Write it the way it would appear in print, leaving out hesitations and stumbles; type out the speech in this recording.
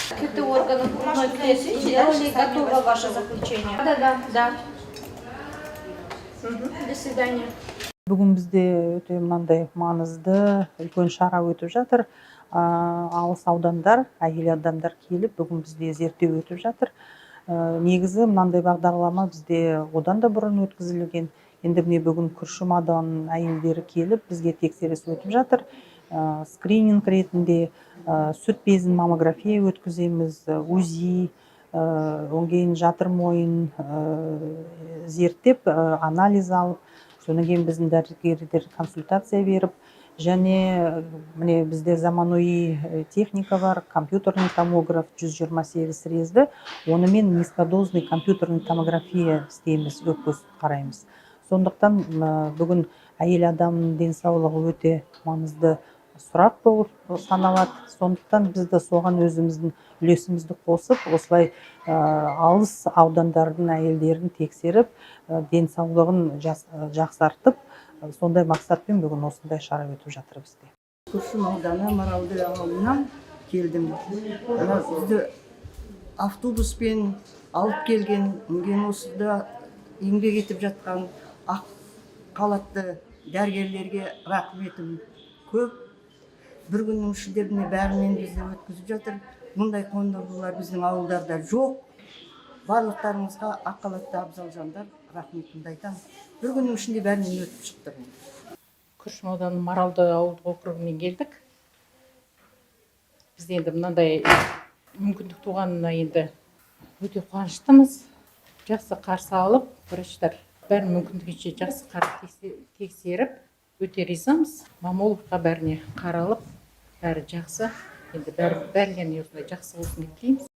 Какие органы грудной клетки, готово ваше заключение. Да. До свидания. Бүгін бізде өте мынандай маңызды үлкен шара өтіп жатыр. Алыс аудандар, әйел адамдар келіп, бүгін бізде зерттеу өтіп жатыр. Негізі мынандай бағдарлама бізде одан да бұрын өткізілген. Енді міне бүгін Күршім ауданының әйелдері келіп, бізге тексеріс өтіп жатыр. Скрининг ретінде сүт безін маммография өткіземіз, УЗИ, одан кейін жатыр мойын зерттеп, анализ алып, содан кейін біздің дәрігерлер консультация беріп, және міне бізде заманауи техника бар, компьютерный томограф 128 срезді, онымен низкодозный компьютерный томография істейміз, өкпе қараймыз. Сондықтан бүгін әйел адамның денсаулығы өте маңызды сұрақ болып саналады. Сондықтан бізді соған өзіміздің үлесімізді қосып, осылай алыс аудандардың әйелдерін тексеріп, денсаулығын жақсартып, сондай мақсатпен бүгін осындай шара өтіп жатыр бізде. Күршім ауданы Маралды ауылынан келдім. Бізді автобуспен алып келген, осыда еңбек етіп жатқан ақ қалатты дәрігерлерге рахметім көп. Бір күннің ішінде бәрінен бізді өткізіп жатыр. Мұндай қондырғылар біздің ауылдарда жоқ. Барлықтарыңызға ақ қалатты абзал жандар рахметімді айтамын. Бір күннің ішінде бәрінен өтіп шықты. Күршім ауданының Маралды ауылдық округінен келдік. Біз енді мынандай мүмкіндік туғанына енді өте қуаныштымыз. Жақсы қарсы алып, врачтар бәрін мүмкіндігінше жақсы тексеріп, өте ризамыз. Маммологқа бәріне қаралып, бәрі жақсы. Енді бәріне жақсы болсын деп тілейміз.